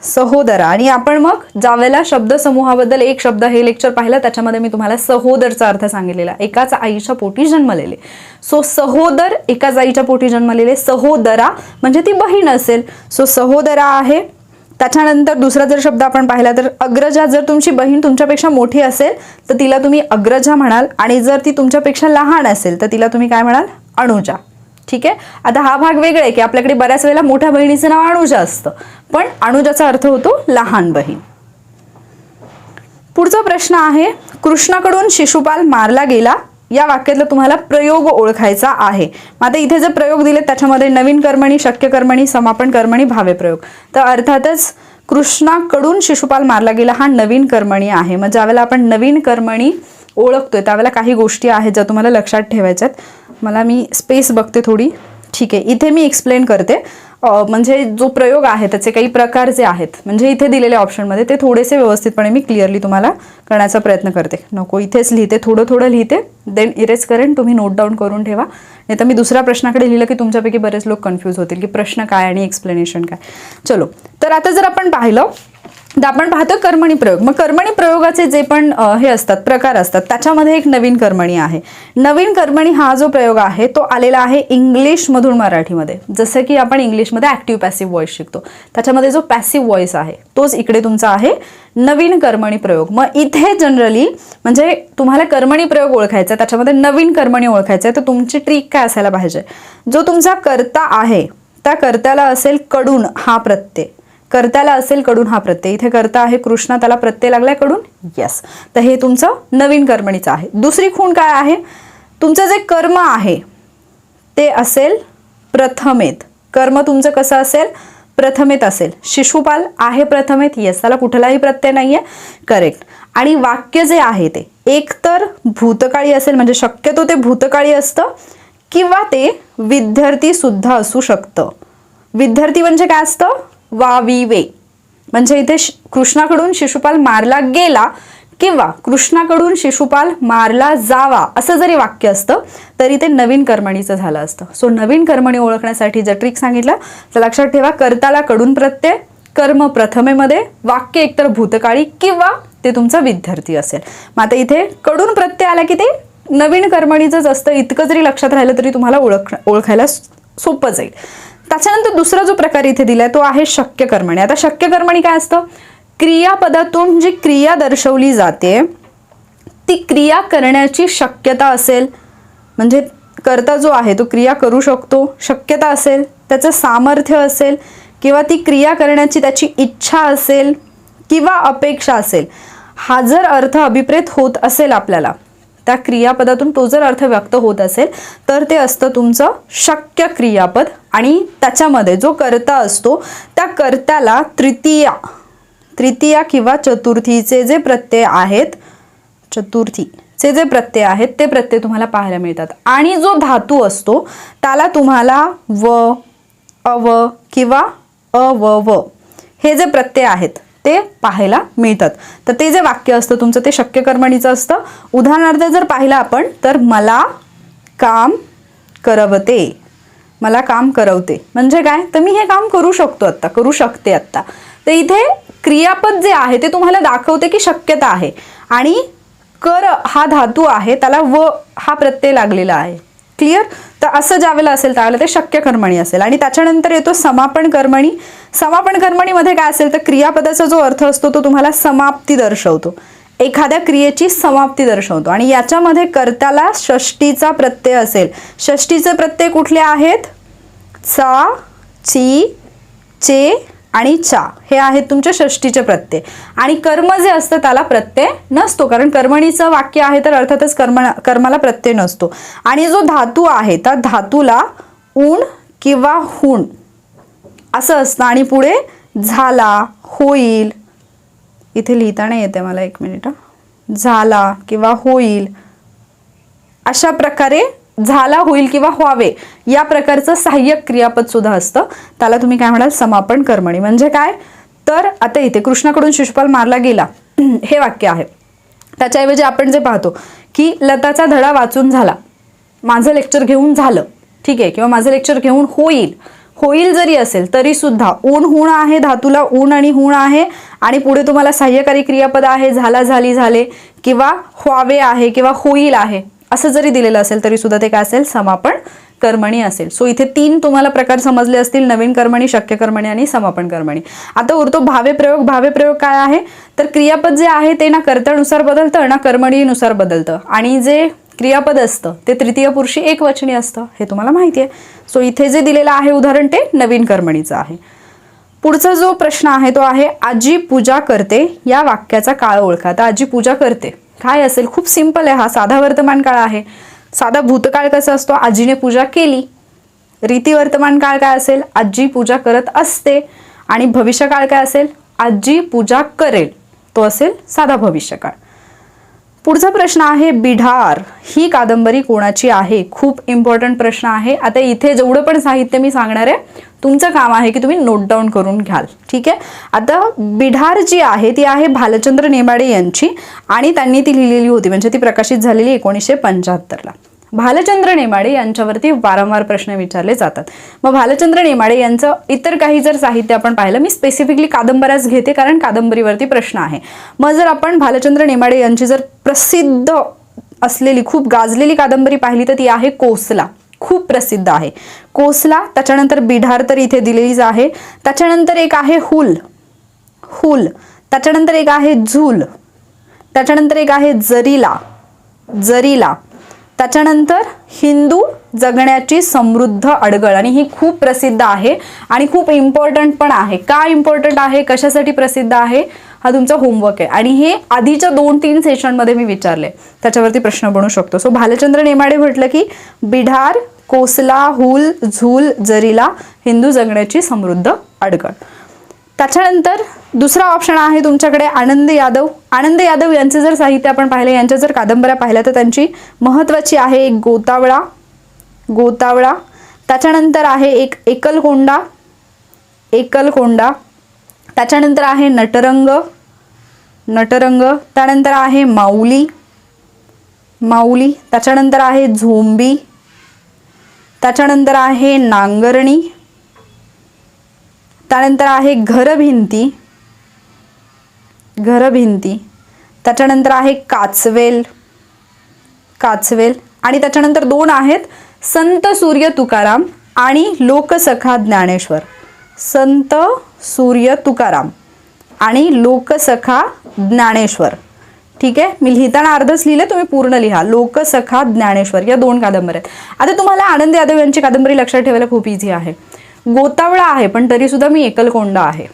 सहोदरा. आणि आपण मग ज्यावेळेला शब्दसमूहाबद्दल एक शब्द हे लेक्चर पाहिलं त्याच्यामध्ये मी तुम्हाला सहोदरचा अर्थ सांगितलेला, एकाच आईच्या पोटी जन्मलेले. सो सहोदर एकाच आईच्या पोटी जन्मलेले, सहोदरा म्हणजे ती बहीण असेल. सो सहोदरा आहे. त्याच्यानंतर दुसरा जर शब्द आपण पाहिला तर अग्रजा. जर तुमची बहीण तुमच्यापेक्षा मोठी असेल तर तिला तुम्ही अग्रजा म्हणाल आणि जर ती तुमच्यापेक्षा लहान असेल तर तिला तुम्ही काय म्हणाल? अनुजा, ठीक आहे. आता हा भाग वेगळा आहे की आपल्याकडे बऱ्याच वेळेला मोठ्या बहिणीचं नाव अनुजा असतं, पण अनुजाचा अर्थ होतो लहान बहीण. पुढचा प्रश्न आहे, कृष्णाकडून शिशुपाल मारला गेला या वाक्यातला तुम्हाला प्रयोग ओळखायचा आहे. मग आता इथे जे प्रयोग दिले त्याच्यामध्ये नवीन कर्मणी, शक्य कर्मणी, समापन कर्मणी, भावे प्रयोग. तर अर्थातच कृष्णाकडून शिशुपाल मारला गेला हा नवीन कर्मणी आहे. मग ज्यावेळेला आपण नवीन कर्मणी ओळखतोय त्यावेळेला काही गोष्टी आहेत ज्या तुम्हाला लक्षात ठेवायच्यात. मला मी स्पेस बघते थोडी, ठीक आहे. इथे मी एक्सप्लेन करते, म्हणजे जो प्रयोग आहे त्याचे काही प्रकार जे आहेत म्हणजे इथे दिलेल्या ऑप्शनमध्ये ते थोडेसे व्यवस्थितपणे मी क्लिअरली तुम्हाला करण्याचा प्रयत्न करते. नको इथेच लिहिते, थोडं थोडं लिहिते, देन इरेज करेन. तुम्ही नोट डाऊन करून ठेवा, नाही तर मी दुसऱ्या प्रश्नाकडे लिहिलं की तुमच्यापैकी बरेच लोक कन्फ्यूज होतील की प्रश्न काय आणि एक्सप्लेनेशन काय. चलो, तर आता जर आपण पाहिलं तर आपण पाहतो कर्मणी प्रयोग. मग कर्मणी प्रयोगाचे जे पण हे असतात प्रकार असतात त्याच्यामध्ये एक नवीन कर्मणी आहे. नवीन कर्मणी हा जो प्रयोग आहे तो आलेला आहे इंग्लिशमधून मराठीमध्ये. जसं की आपण इंग्लिशमध्ये ॲक्टिव्ह पॅसिव्ह व्हॉइस शिकतो, त्याच्यामध्ये जो पॅसिव्ह व्हॉइस आहे तोच इकडे तुमचा आहे नवीन कर्मणी प्रयोग. मग इथे जनरली म्हणजे तुम्हाला कर्मणी प्रयोग ओळखायचा, त्याच्यामध्ये नवीन कर्मणी ओळखायचं आहे, तर तुमची ट्रिक काय असायला पाहिजे, जो तुमचा कर्ता आहे त्या कर्त्याला असेल कडून हा प्रत्यय, कर्त्याला असेल कडून हा प्रत्यय. इथे कर्ता आहे कृष्णा, त्याला प्रत्यय लागलाय कडून, यस. तर हे तुमचं नवीन कर्मणीचं आहे. दुसरी खूण काय आहे, तुमचं जे कर्म आहे ते असेल प्रथमेत. कर्म तुमचं कसं असेल, प्रथमेत असेल. शिशुपाल आहे प्रथमेत, येस, त्याला कुठलाही प्रत्यय नाहीये, करेक्ट. आणि वाक्य जे आहे ते एकतर भूतकाळी असेल, म्हणजे शक्यतो ते भूतकाळी असतं, किंवा ते विद्यार्थी सुद्धा असू शकतं. विद्यार्थी म्हणजे काय असतं, वाविवे, म्हणजे इथे कृष्णाकडून शिशुपाल मारला गेला किंवा कृष्णाकडून शिशुपाल मारला जावा असं जरी वाक्य असतं तरी ते नवीन कर्मणीचं झालं असतं. सो नवीन कर्मणी ओळखण्यासाठी जर ट्रिक सांगितलं तर लक्षात ठेवा, कर्ताला कडून प्रत्यय, कर्म प्रथमेमध्ये, वाक्य एकतर भूतकाळी किंवा ते तुमचा विद्यार्थी असेल. मग आता इथे कडून प्रत्यय आला की ते नवीन कर्मणीचंच असतं. इतकं जरी लक्षात राहिलं तरी तुम्हाला ओळखायला सोपं जाईल. त्याच्यानंतर दुसरा जो प्रकार इथे दिलाय तो आहे शक्य कर्मणी. आता शक्य कर्मणी काय असतं, क्रियापदातून जी क्रिया दर्शवली जाते ती क्रिया करण्याची शक्यता असेल, म्हणजे कर्ता जो आहे तो क्रिया करू शकतो, शक्यता असेल, त्याचं सामर्थ्य असेल, किंवा ती क्रिया करण्याची त्याची इच्छा असेल किंवा अपेक्षा असेल. हा जर अर्थ अभिप्रेत होत असेल आपल्याला, त्या क्रियापदातून तो जर अर्थ व्यक्त होत असेल तर ते असतं तुमचं शक्य क्रियापद. आणि त्याच्यामध्ये जो कर्ता असतो त्या कर्त्याला तृतीया किंवा चतुर्थीचे जे प्रत्यय आहेत, चतुर्थीचे जे प्रत्यय आहेत ते प्रत्यय तुम्हाला पाहायला मिळतात. आणि जो धातू असतो त्याला तुम्हाला व, अव किंवा अव हे जे प्रत्यय आहेत ते पाहायला मिळतात. तर ते जे वाक्य असतं तुमचं ते शक्य कर्मणीचं असतं. उदाहरणार्थ जर पाहिलं आपण तर मला काम करवते, मला काम करवते म्हणजे काय, तर मी हे काम करू शकतो आत्ता, करू शकते आत्ता. तर इथे क्रियापद जे आहे ते तुम्हाला दाखवते की शक्यता आहे, आणि कर हा धातू आहे त्याला व हा प्रत्यय लागलेला आहे. क्लिअर. तर असं ज्यावेळेला असेल त्यावेळेला ते शक्य कर्मणी असेल. आणि त्याच्यानंतर येतो समापन कर्मणी. समापन कर्मणीमध्ये काय असेल तर क्रियापदाचा जो अर्थ असतो तो तुम्हाला समाप्ती दर्शवतो, एखाद्या क्रियेची समाप्ती दर्शवतो. आणि याच्यामध्ये कर्त्याला षष्टीचा प्रत्यय असेल. षष्टीचे प्रत्यय कुठले आहेत, चा, ची, चे आणि चा हे आहेत तुमचे षष्टीचे प्रत्यय. आणि कर्म जे असतं त्याला प्रत्यय नसतो, कारण कर्मणीचं वाक्य आहे तर अर्थातच कर्माला प्रत्यय नसतो. आणि जो धातू आहे त्या धातूला ऊन किंवा हुण असं असतं. आणि पुढे झाला, होईल, इथे लिहिताना येते मला, एक मिनिट, झाला किंवा होईल अशा प्रकारे, झाला, होईल किंवा व्हावे या प्रकारचं सहाय्यक क्रियापद सुद्धा असतं. त्याला तुम्ही काय म्हणाल, समापन कर्मणी. म्हणजे काय, तर आता इथे कृष्णाकडून शिशुपाल मारला गेला हे वाक्य आहे, त्याच्याऐवजी आपण जे पाहतो की लताचा धडा वाचून झाला, माझं लेक्चर घेऊन झालं, ठीक आहे, किंवा माझं लेक्चर घेऊन होईल, होईल जरी असेल तरी सुद्धा ऊन हुण आहे, धातूला ऊन आणि हुण आहे, आणि पुढे तुम्हाला सहाय्यकारी क्रियापद आहे, झाला, झाली, झाले, किंवा व्हावे आहे किंवा होईल आहे असं जरी दिलेलं असेल तरी सुद्धा ते काय असेल, समापन कर्मणी असेल. सो इथे 3 तुम्हाला प्रकार समजले असतील, नवीन कर्मणी, शक्य कर्मणी आणि समापन कर्मणी. आता उरतो भावे प्रयोग. भावे प्रयोग काय आहे तर क्रियापद जे आहे ते ना कर्त्यानुसार बदलतं ना कर्मणीनुसार बदलतं, आणि जे क्रियापद असतं ते तृतीय पुरुषी एकवचनी असतं, हे तुम्हाला माहिती आहे. सो इथे जे दिलेलं आहे उदाहरण ते नवीन कर्मणीचं आहे. पुढचा जो प्रश्न आहे तो आहे आजी पूजा करते या वाक्याचा काळ ओळखा. तर आजी पूजा करते काय असेल, खूप सिंपल आहे, हा साधा वर्तमान काळ आहे. साधा भूतकाळ कसा असतो, आजीने पूजा केली. रीती वर्तमान काळ काय असेल, आजी पूजा करत असते. आणि भविष्यकाळ काय असेल, आजी पूजा करेल, तो असेल साधा भविष्यकाळ. पुढचा प्रश्न आहे बिढार ही कादंबरी कोणाची आहे. खूप इम्पॉर्टंट प्रश्न आहे. आता इथे जेवढं पण साहित्य मी सांगणार आहे तुमचं काम आहे की तुम्ही नोट डाऊन करून घ्याल, ठीक आहे. आता बिढार जी आहे ती आहे भालचंद्र नेमाडे यांची, आणि त्यांनी ती लिहिलेली होती, म्हणजे ती प्रकाशित झालेली 1975ला. भालचंद्र नेमाडे यांच्यावरती वारंवार प्रश्न विचारले जातात. मग भालचंद्र नेमाडे यांचं इतर काही जर साहित्य आपण पाहिलं, मी स्पेसिफिकली कादंबऱ्याच घेते कारण कादंबरीवरती प्रश्न आहे. मग जर आपण भालचंद्र नेमाडे यांची जर प्रसिद्ध असलेली खूप गाजलेली कादंबरी पाहिली तर ती आहे कोसला. खूप प्रसिद्ध आहे कोसला. त्याच्यानंतर बिढार तर इथे दिलेलीच आहे. त्याच्यानंतर एक आहे हुल. त्याच्यानंतर एक आहे झूल. त्याच्यानंतर एक आहे जरीला. त्याच्यानंतर हिंदू जगण्याची समृद्ध अडगळ, आणि ही खूप प्रसिद्ध आहे आणि खूप इम्पॉर्टंट पण आहे. का इम्पॉर्टंट आहे, कशासाठी प्रसिद्ध आहे, हा तुमचा होमवर्क आहे आणि हे आधीच्या 2-3 सेशनमध्ये मी विचारले, त्याच्यावरती प्रश्न बनू शकतो. सो भालचंद्र नेमाडे म्हटलं की बिढार, कोसला, हुल, झूल, जरीला, हिंदू जगण्याची समृद्ध अडगळ. त्याच्यानंतर दुसरा ऑप्शन आहे तुमच्याकडे आनंद यादव. आनंद यादव यांचे जर साहित्य आपण पाहिलं, यांच्या जर कादंबऱ्या पाहिल्या तर त्यांची महत्त्वाची आहे एक गोतावळा. त्याच्यानंतर आहे एक एकलकोंडा. त्याच्यानंतर आहे नटरंग. त्यानंतर आहे माऊली. त्याच्यानंतर आहे झोंबी. त्याच्यानंतर आहे नांगरणी. त्यानंतर आहे घरभिंती. त्याच्यानंतर आहे काचवेल. आणि त्याच्यानंतर 2 आहेत संत सूर्य तुकाराम आणि लोकसखा ज्ञानेश्वर. संत सूर्य तुकाराम आणि लोकसखा ज्ञानेश्वर. ठीक आहे, मी लिहिताना अर्धच लिहिले, तुम्ही पूर्ण लिहा. लोकसखा ज्ञानेश्वर या 2 कादंबऱ्या आहेत. आता तुम्हाला आनंद यादव यांची कादंबरी लक्षात ठेवायला खूप इझी आहे. गोतावळा आहे पण तरी सुद्धा मी एकलकोंडा आहे.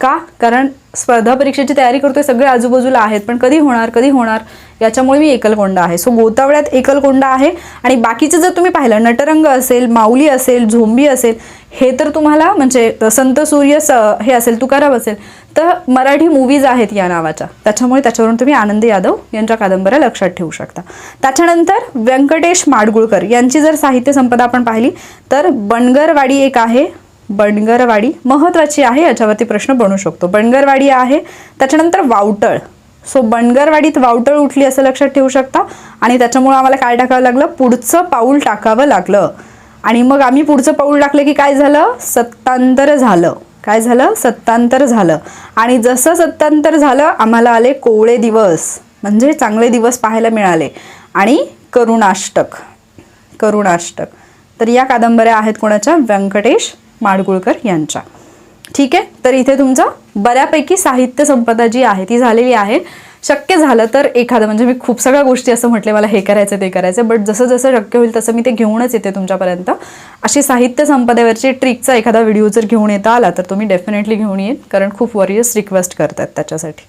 का, कारण स्पर्धा परीक्षेची तयारी करतोय, सगळे आजूबाजूला आहेत, पण कधी होणार याच्यामुळे मी एकलकोंडा आहे. सो गोतावळ्यात एकलकोंडा आहे. आणि बाकीचं जर तुम्ही पाहिलं, नटरंग असेल, माऊली असेल, झोंबी असेल, हे तर तुम्हाला म्हणजे संत सूर्य हे असेल, तुकाराम असेल, तर मराठी मूवीज आहेत या नावाच्या, त्याच्यामुळे त्याच्यावरून तुम्ही आनंद यादव यांच्या कादंबऱ्या लक्षात ठेवू शकता. त्याच्यानंतर व्यंकटेश माडगुळकर यांची जर साहित्य संपदा आपण पाहिली तर बनगरवाडी एक आहे. बनगरवाडी महत्त्वाची आहे, याच्यावरती प्रश्न बनू शकतो. बनगरवाडी आहे. त्याच्यानंतर वावटळ. सो बनगरवाडीत वावटळ उठली असं लक्षात ठेवू शकता. आणि त्याच्यामुळे आम्हाला काय टाकावं लागलं, पुढचं पाऊल टाकावं लागलं. आणि मग आम्ही पुढचं पाऊल टाकलं की काय झालं, सत्तांतर झालं. आणि जसं सत्तांतर झालं आम्हाला आले कोवळे दिवस, म्हणजे चांगले दिवस पाहायला मिळाले. आणि करुणाष्टक. तर या कादंबऱ्या आहेत कोणाच्या, व्यंकटेश माडगुळकर यांच्या. ठीक आहे, तर इथे तुमचं बऱ्यापैकी साहित्य संपदा जी आहे ती झालेली आहे. शक्य झालं तर एखादं, म्हणजे मी खूप सगळ्या गोष्टी असं म्हटले मला हे करायचं ते करायचं, बट जसं जसं शक्य होईल तसं मी ते घेऊनच येते तुमच्यापर्यंत. अशी साहित्य संपदेवरची ट्रिकचा एखादा व्हिडिओ जर घेऊन येता आला तर तुम्ही डेफिनेटली घेऊन येईल, कारण खूप वॉरियर्स रिक्वेस्ट करतात त्याच्यासाठी.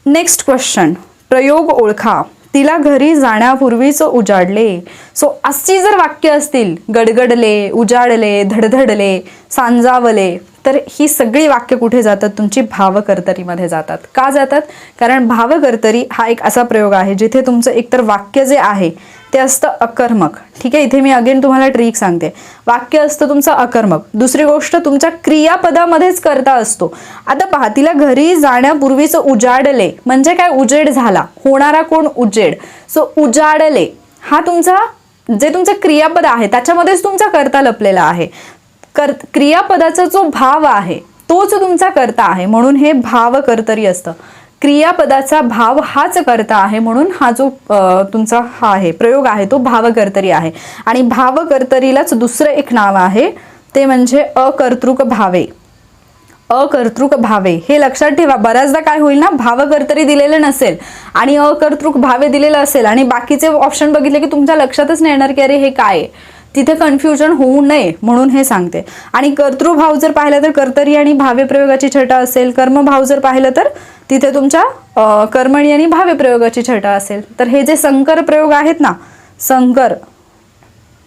नेक्स्ट क्वेश्चन, प्रयोग ओळखा. तिला घरी जाण्यापूर्वीच उजाडले. सो अशी जर वाक्य असतील, गडगडले, उजाडले, धडधडले, सांजावले, तर ही सगळी वाक्य कुठे जातात, तुमची भावकर्तरीमध्ये जातात. का जातात, कारण भावकर्तरी हा एक असा प्रयोग आहे जिथे तुमचं एकतर वाक्य जे आहे ते असतं अकर्मक. ठीक आहे, इथे मी अगेन तुम्हाला ट्रिक सांगते. वाक्य असतं तुमचं अकर्मक. दुसरी गोष्ट, तुमच्या क्रियापदामध्येच कर्ता असतो. आता पहा, तिला घरी जाण्यापूर्वीच उजाडले म्हणजे काय, उजेड झाला. होणारा कोण, उजेड. सो उजाडले हा तुमचा जे तुमचं क्रियापद आहे त्याच्यामध्येच तुमचा कर्ता लपलेला आहे. क्रियापदाचा जो भाव आहे तोच तुमचा कर्ता आहे, म्हणून हे भावकर्तरी असतं. क्रियापदाचा भाव हाच कर्ता आहे, म्हणून हा जो तुमचा हा आहे प्रयोग आहे तो भावकर्तरी आहे. आणि भावकर्तरीलाच दुसरं एक नाव आहे, ते म्हणजे अकर्तृक भावे. हे लक्षात ठेवा. बऱ्याचदा काय होईल ना, भावकर्तरी दिलेलं नसेल आणि अकर्तृक भावे दिलेलं असेल आणि बाकीचे ऑप्शन बघितले की तुमच्या लक्षातच नाही येणार की अरे हे काय आहे. तिथे कन्फ्युजन होऊ नये म्हणून हे सांगते. आणि कर्तृभाव जर पाहिलं तर कर्तरी आणि भावे प्रयोगाची छटा असेल. कर्मभाव जर पाहिलं तर तिथे तुमच्या कर्मणी आणि भावे प्रयोगाची छटा असेल. तर हे जे संकर प्रयोग आहेत ना, संकर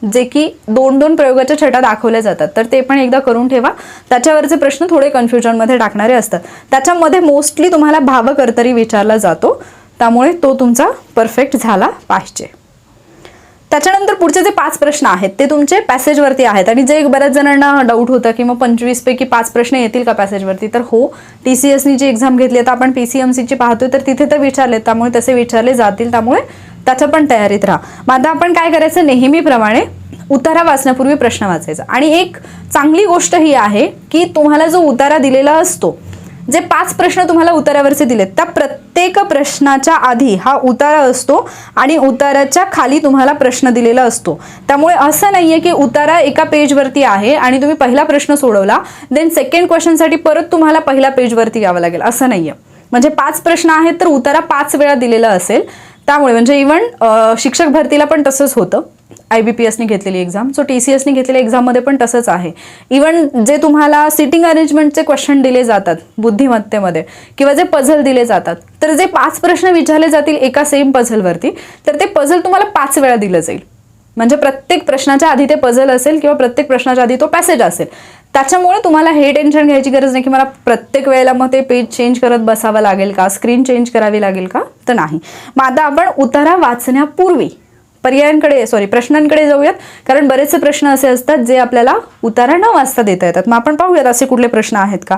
जे की 2-2 प्रयोगाच्या छटा दाखवल्या जातात, तर ते पण एकदा करून ठेवा. त्याच्यावरचे प्रश्न थोडे कन्फ्युजनमध्ये टाकणारे असतात. त्याच्यामध्ये मोस्टली तुम्हाला भावकर्तरी विचारला जातो, त्यामुळे तो तुमचा परफेक्ट झाला पाहिजे. त्याच्यानंतर पुढचे जे 5 प्रश्न आहेत ते तुमचे पॅसेजवरती आहेत आणि जे बऱ्याच जणांना डाऊट होतं की मग 25 पैकी 5 प्रश्न येतील का पॅसेजवरती, तर हो, TCSनी जी एक्झाम घेतली आता आपण PCMCची पाहतोय तर तिथे तर विचारले, त्यामुळे तसे विचारले जातील, त्यामुळे त्याच्या पण तयारीत राहा. मग आता आपण काय करायचं, नेहमीप्रमाणे उतारा वाचण्यापूर्वी प्रश्न वाचायचा. आणि एक चांगली गोष्ट ही आहे की तुम्हाला जो उतारा दिलेला असतो, जे 5 प्रश्न तुम्हाला उतारावरचे दिलेत त्या प्रत्येक प्रश्नाच्या आधी हा उतारा असतो आणि उताराच्या खाली तुम्हाला प्रश्न दिलेला असतो. त्यामुळे असं नाहीये की उतारा एका पेजवरती आहे आणि तुम्ही पहिला प्रश्न सोडवला देन सेकंड क्वेश्चनसाठी परत तुम्हाला पहिल्या पेजवरती यावं लागेल, असं नाहीये. म्हणजे 5 प्रश्न आहेत तर उतारा 5 वेळा दिलेला असेल. त्यामुळे म्हणजे इव्हन शिक्षक भरतीला पण तसंच होतं, IBPSनी घेतलेली एक्झाम, सो TCSनी घेतलेल्या एक्झाममध्ये पण तसंच आहे. इव्हन जे तुम्हाला सिटिंग अरेंजमेंटचे क्वेश्चन दिले जातात बुद्धिमत्तेमध्ये किंवा जे पझल दिले जातात, तर जे 5 प्रश्न विचारले जातील एका सेम पझलवरती, तर ते पझल तुम्हाला 5 वेळा दिलं जाईल. म्हणजे प्रत्येक प्रश्नाच्या आधी ते पझल असेल किंवा प्रत्येक प्रश्नाच्या आधी तो पॅसेज असेल. त्याच्यामुळे तुम्हाला हे टेन्शन घ्यायची गरज नाही की मला प्रत्येक वेळेला मग ते पेज चेंज करत बसावं लागेल का, स्क्रीन चेंज करावी लागेल का, तर नाही. मग आता आपण उतारा वाचण्यापूर्वी प्रश्नांकडे जाऊयात, कारण बरेचसे प्रश्न असे असतात जे आपल्याला उतारा न वाचता देता येतात. मग आपण पाहूयात असे कुठले प्रश्न आहेत का.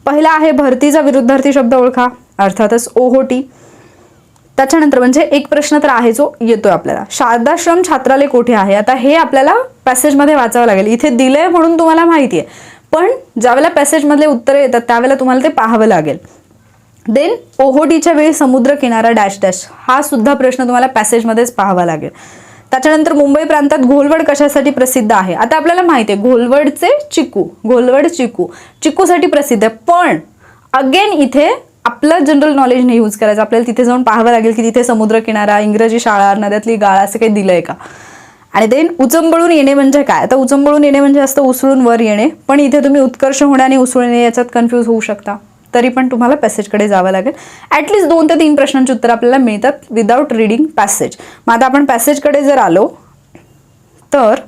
पहिला आहे भरतीचा विरुद्धार्थी शब्द ओळखा, अर्थातच OHT. त्याच्यानंतर म्हणजे एक प्रश्न तर आहे जो येतोय आपल्याला, शारदाश्रम छात्रालय कोठे आहे. आता हे आपल्याला पॅसेजमध्ये वाचावं लागेल. इथे दिलंय म्हणून तुम्हाला माहिती आहे, पण ज्यावेळेला पॅसेजमधले उत्तरं येतात त्यावेळेला तुम्हाला ते पाहावं लागेल. देन OHTच्या वेळी समुद्र किनारा डॅश डॅश, हा सुद्धा प्रश्न तुम्हाला पॅसेजमध्येच पाहावा लागेल. त्याच्यानंतर मुंबई प्रांतात घोलवड कशासाठी प्रसिद्ध आहे. आता आपल्याला माहिती आहे घोलवडचे चिकू, घोलवड चिकूसाठी प्रसिद्ध आहे, पण अगेन इथे आपलं जनरल नॉलेज नाही यूज करायचं, आपल्याला तिथे जाऊन पाहावं लागेल की तिथे समुद्र किनारा, इंग्रजी शाळा, नद्यातली गाळ असं काही दिलंय का. आणि देन उचंबळून येणे म्हणजे काय. आता उचंबळून येणे म्हणजे असतं उसळून वर येणे, पण इथे तुम्ही उत्कर्ष होणे आणि उसळणे याच्यात कन्फ्यूज होऊ शकता, तरी पण तुम्हाला पॅसेजकडे जावं लागेल. ॲटलिस्ट 2 ते 3 प्रश्नांची उत्तर आपल्याला मिळतात विदाउट रिडिंग पॅसेज. मग आता आपण पॅसेजकडे जर आलो तर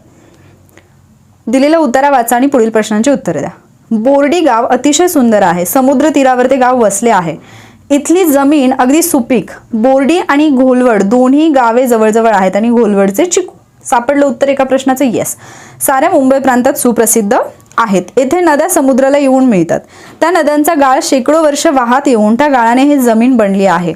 दिलेला उतारा वाचा आणि पुढील प्रश्नांची उत्तरे द्या. बोर्डी गाव अतिशय सुंदर आहे, समुद्र तीरावर ते गाव वसले आहे. इथली जमीन अगदी सुपीक. बोर्डी आणि घोलवड दोन्ही गावे जवळजवळ आहेत आणि घोलवडचे चिकू. सापडलं उत्तर एका प्रश्नाचं, येस. साऱ्या मुंबई प्रांतात सुप्रसिद्ध आहेत. येथे नद्या समुद्राला येऊन मिळतात. त्या नद्यांचा गाळ शेकडो वर्ष वाहत येऊन त्या गाळाने ही जमीन बनली आहे,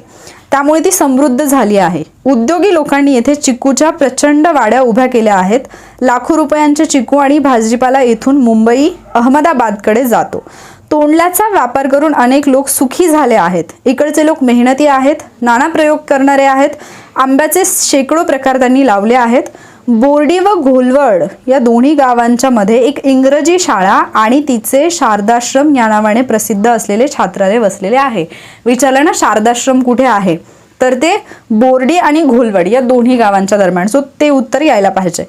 त्यामुळे ती समृद्ध झाली आहे. उद्योगी लोकांनी येथे चिकूच्या प्रचंड वाड्या उभ्या केल्या आहेत. लाखो रुपयांचे चिकू आणि भाजीपाला येथून मुंबई अहमदाबादकडे जातो. तोंडल्याचा व्यापार करून अनेक लोक सुखी झाले आहेत. इकडचे लोक मेहनती आहेत, नाना प्रयोग करणारे आहेत. आंब्याचे शेकडो प्रकार त्यांनी लावले आहेत. बोर्डी व घोलवड या दोन्ही गावांच्या मध्ये एक इंग्रजी शाळा आणि तिचे शारदाश्रम या नावाने प्रसिद्ध असलेले छात्रालय वसलेले आहे. विचारलं ना शारदाश्रम कुठे आहे, तर ते बोर्डी आणि घोलवड या दोन्ही गावांच्या दरम्यान, सो ते उत्तर यायला पाहिजे.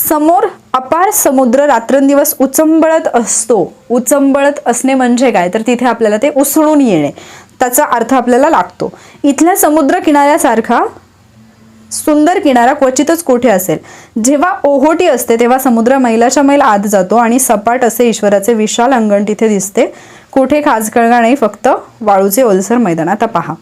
समोर अपार समुद्र रात्रंदिवस उचंबळत असतो. उचंबळत असणे म्हणजे काय, तर तिथे आपल्याला ते उसळून येणे, त्याचा अर्थ आपल्याला लागतो. इथल्या समुद्र किनाऱ्यासारखा सुंदर किनारा क्वचितच कोठे असेल. जेव्हा OHT असते तेव्हा समुद्र मैलाच्या मैल आत जातो आणि सपाट असे ईश्वराचे विशाल अंगण तिथे दिसते. कुठे खाजकळगा नाही, फक्त वाळूचे ओलसर मैदान. आता पहा,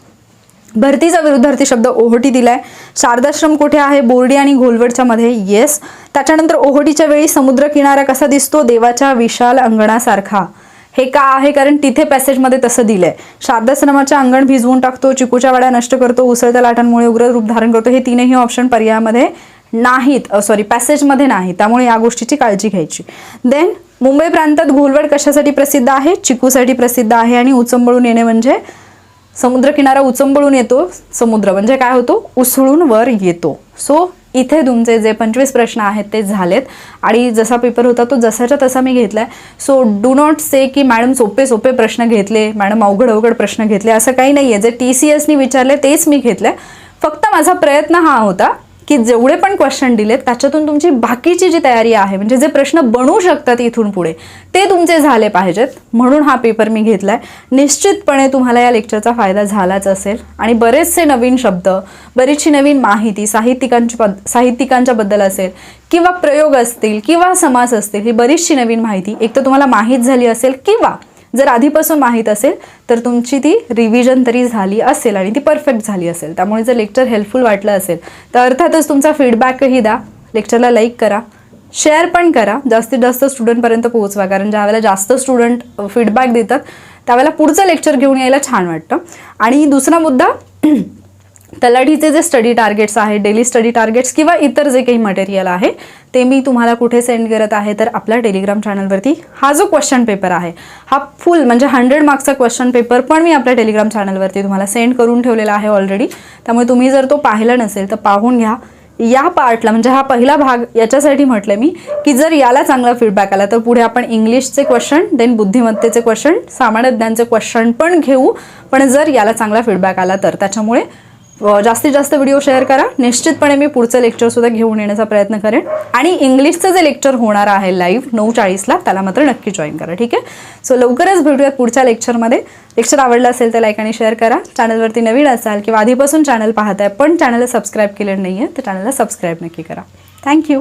भरतीचा विरुद्धार्थी शब्द OHT दिलाय. शारदाश्रम कुठे आहे, बोर्डी आणि घोलवडच्या मध्ये, येस. त्याच्यानंतर OHTच्या वेळी समुद्र किनारा कसा दिसतो, देवाच्या विशाल अंगणासारखा. हे का आहे, कारण तिथे पॅसेजमध्ये तसं दिलंय. शारदाश्रमाचे अंगण भिजवून टाकतो, चिकूच्या वाड्या नष्ट करतो, उसळत्या लाटांमुळे उग्र रूप धारण करतो. हे तीनही ऑप्शन पर्यायामध्ये नाहीत, पॅसेजमध्ये नाही, त्यामुळे या गोष्टीची काळजी घ्यायची. देन मुंबई प्रांतात घोलवड कशासाठी प्रसिद्ध आहे, चिकूसाठी प्रसिद्ध आहे. आणि उचंबळून येणे म्हणजे समुद्र किनारा उचंबळून येतो, समुद्र म्हणजे काय होतो, उसळून वर येतो. सो इथे तुमचे जे 25 प्रश्न आहेत ते झालेत आणि जसा पेपर होता तो जसाच्या तसा मी घेतलाय. सो डू नॉट से की मॅडम सोपे प्रश्न घेतले, मॅडम अवघड प्रश्न घेतले, असं काही नाहीये. जे TCSनी विचारले तेच मी घेतले. फक्त माझा प्रयत्न हा होता की जेवढे पण क्वेश्चन दिलेत त्याच्यातून तुमची बाकीची जी तयारी आहे, म्हणजे जे प्रश्न बनवू शकतात इथून पुढे, ते तुमचे झाले पाहिजेत, म्हणून हा पेपर मी घेतलाय. निश्चितपणे तुम्हाला या लेक्चरचा फायदा झालाच असेल आणि बरेचसे नवीन शब्द, बरीचशी नवीन माहिती साहित्यिकांच्या बद्दल असेल किंवा प्रयोग असतील किंवा समास असतील, ही बरीचशी नवीन माहिती एक तर तुम्हाला माहीत झाली असेल किंवा जर आधीपासून माहीत असेल तर तुमची ती रिव्हिजन तरी झाली असेल आणि ती परफेक्ट झाली असेल. त्यामुळे जर लेक्चर हेल्पफुल वाटलं असेल तर अर्थातच तुमचा फीडबॅकही द्या. लेक्चरला लाईक करा, शेअर पण करा, जास्तीत जास्त स्टुडंटपर्यंत पोहोचवा, कारण ज्यावेळेला जास्त स्टुडंट फीडबॅक देतात त्यावेळेला पुढचं लेक्चर घेऊन यायला छान वाटतं. आणि दुसरा मुद्दा, तलाठीचे जे स्टडी टार्गेट्स आहेत, डेली स्टडी टार्गेट्स किंवा इतर जे काही मटेरियल आहे ते मी तुम्हाला कुठे सेंड करत आहे, तर आपल्या टेलिग्राम चॅनलवरती हा जो क्वेश्चन पेपर आहे हा फुल म्हणजे 100 मार्क्सचा क्वेश्चन पेपर पण मी आपल्या टेलिग्राम चॅनलवरती तुम्हाला सेंड करून ठेवलेला आहे ऑलरेडी. त्यामुळे तुम्ही जर तो पाहिला नसेल तर पाहून घ्या. या पार्टला म्हणजे हा पहिला भाग याच्यासाठी म्हटलं मी की जर याला चांगला फीडबॅक आला तर पुढे आपण इंग्लिशचे क्वेश्चन, देन बुद्धिमत्तेचे क्वेश्चन, सामान्य ज्ञानचे क्वेश्चन पण घेऊ, पण जर याला चांगला फीडबॅक आला तर. त्याच्यामुळे जास्तीत जास्त व्हिडिओ शेअर करा. निश्चितपणे मी पुढचं लेक्चरसुद्धा घेऊन येण्याचा प्रयत्न करेन. आणि इंग्लिशचं जे लेक्चर होणार आहे लाईव्ह 9:40ला त्याला मात्र नक्की जॉईन करा, ठीक आहे. सो लवकरच भेटूयात पुढच्या लेक्चरमध्ये. लेक्चर आवडलं असेल तर लाईक आणि शेअर करा. चॅनलवरती नवीन असाल किंवा आधीपासून चॅनल पाहताय पण चॅनलला सबस्क्राईब केलेलं नाही आहे तर चॅनलला सबस्क्राईब नक्की करा. थँक्यू.